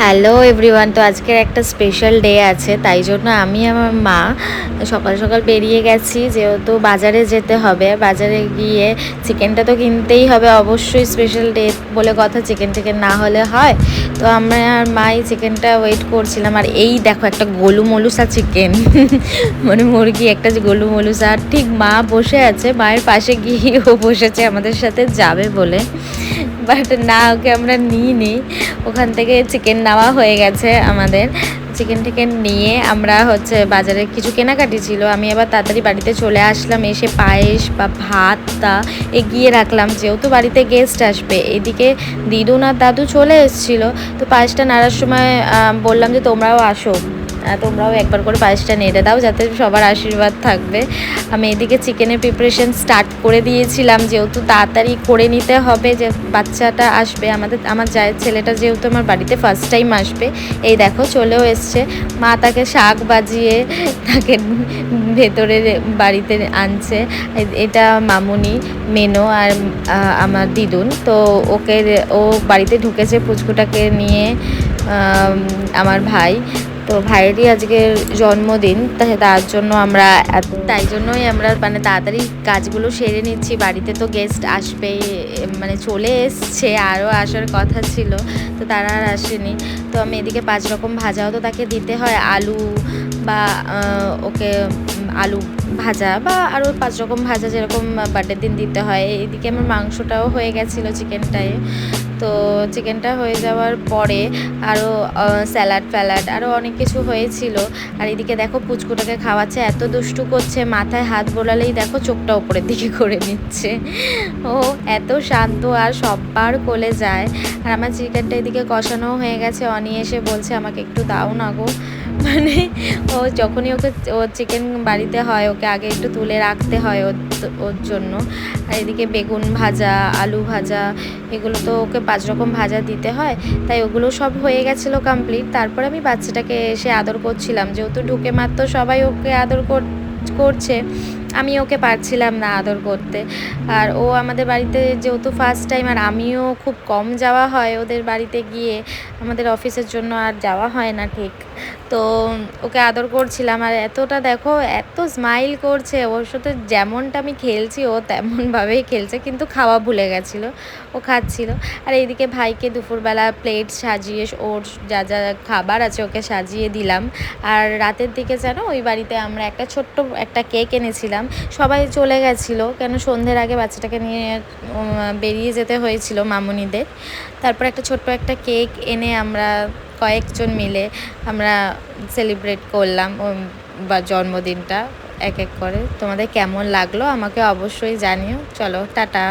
Hello everyone, তো আজকের একটা স্পেশাল ডে আছে, তাই জন্য আমি আমার মা সকাল সকাল বেরিয়ে গেছি। যেহেতু বাজারে যেতে হবে, বাজারে গিয়ে চিকেনটা তো কিনতেই হবে অবশ্যই, স্পেশাল ডে বলে কথা, চিকেন টিকেন না হলে হয়। তো আমরা আর মাই চিকেনটা ওয়েট করছিলাম। আর এই দেখো একটা গোলু মলুসা চিকেন মানে মুরগি একটা গোলু মলুসা। আর ঠিক মা বসে আছে, মায়ের পাশে গিয়ে ও বসেছে আমাদের সাথে যাবে বলে, বাট না, ওকে আমরা নিই। ওখান থেকে চিকেন নেওয়া হয়ে গেছে আমাদের। চিকেন টিকেন নিয়ে আমরা বাজারে কিছু কেনাকাটি ছিল, আমি আবার তাড়াতাড়ি বাড়িতে চলে আসলাম। এসে পায়েস বা ভাতটা এগিয়ে রাখলাম, যেহেতু বাড়িতে গেস্ট আসবে। এদিকে দিদুন আর দাদু চলে এসেছিলো, তো পায়েসটা নাড়ার সময় বললাম যে তোমরাও আসো, তোমরাও একবার করে পায়েসটা নেড়ে দাও, যাতে সবার আশীর্বাদ থাকবে। আমি এদিকে চিকেনের প্রিপারেশন স্টার্ট করে দিয়েছিলাম, যেহেতু তাড়াতাড়ি করে নিতে হবে, যে বাচ্চাটা আসবে আমার জায়ের ছেলেটা, যেহেতু আমার বাড়িতে ফার্স্ট টাইম আসবে। এই দেখো চলেও এসছে। মা তাকে শাক বাজিয়ে তাকে ভেতরে বাড়িতে আনছে। এটা মামুনি, মেনো আর আমার দিদুন। তো ও বাড়িতে ঢুকেছে পুচকুটাকে নিয়ে, আমার ভাই। তো ভাইয়েরই আজকের জন্মদিন, তার জন্য তাই জন্যই আমরা মানে তাড়াতাড়ি কাজগুলো সেরে নিচ্ছি। বাড়িতে তো গেস্ট আসবেই, মানে চলে এসছে, আরও আসার কথা ছিল, তো তারা আর আসেনি। তো আমি এদিকে 5 রকম ভাজাও তো তাকে দিতে হয়, আলু বা ওকে আলু ভাজা বা আরও 5 রকম ভাজা, যেরকম বার্থডের দিন দিতে হয়। এদিকে আমার মাংসটাও হয়ে গেছিলো চিকেনটায়। তো চিকেনটা হয়ে যাওয়ার পরে আরও স্যালাড ফ্যালাড আরও অনেক কিছু হয়েছিল। আর এদিকে দেখো পুচকুটাকে খাওয়াচ্ছে, এত দুষ্টু করছে, মাথায় হাত বোলালেই দেখো চোখটা ওপরের দিকে করে নিচ্ছে। ও এত শান্ত, আর সববার কোলে যায়। আর আমার চিকেনটা এদিকে কষানো হয়ে গেছে, অনি এসে বলছে আমাকে একটু দাও না গো। মানে ও যখনই ও চিকেন বাড়িতে হয়, ওকে আগে একটু তুলে রাখতে হয় ওর জন্য। আর এদিকে বেগুন ভাজা, আলু ভাজা, এগুলো তো ওকে 5 রকম ভাজা দিতে হয়, তাই ওগুলো সব হয়ে গেছিলো কমপ্লিট। তারপর আমি বাচ্চাটাকে এসে আদর করছিলাম, যেহেতু ঢুকে মাত্র সবাই ওকে আদর করছে, আমি ওকে পারছিলাম না আদর করতে। আর ও আমাদের বাড়িতে যেহেতু ফার্স্ট টাইম, আর আমিও খুব কম যাওয়া হয় ওদের বাড়িতে গিয়ে, আমাদের অফিসের জন্য আর যাওয়া হয় না ঠিক। তো ওকে আদর করছিলাম, আর এতটা দেখো এত স্মাইল করছে, ওর সাথে যেমনটা আমি খেলছি ও তেমনভাবেই খেলছে, কিন্তু খাওয়া ভুলে গেছিলো, ও খাচ্ছিল। আর এইদিকে ভাইকে দুপুরবেলা প্লেট সাজিয়ে ওর যা যা খাবার আছে ওকে সাজিয়ে দিলাম। আর রাতের দিকে যেন ওই বাড়িতে আমরা একটা ছোট্ট একটা কেক এনেছিলাম, সবাই চলে গেছিলো, কেন সন্ধ্যের আগে বাচ্চাটাকে নিয়ে বেরিয়ে যেতে হয়েছিল মামুনিদের। তারপর একটা ছোট্ট একটা কেক এনে আমরা কয়েকজন মিলে আমরা সেলিব্রেট করলাম বা জন্মদিনটা এক এক করে। তোমাদের কেমন লাগলো আমাকে অবশ্যই জানিও। চলো টাটা।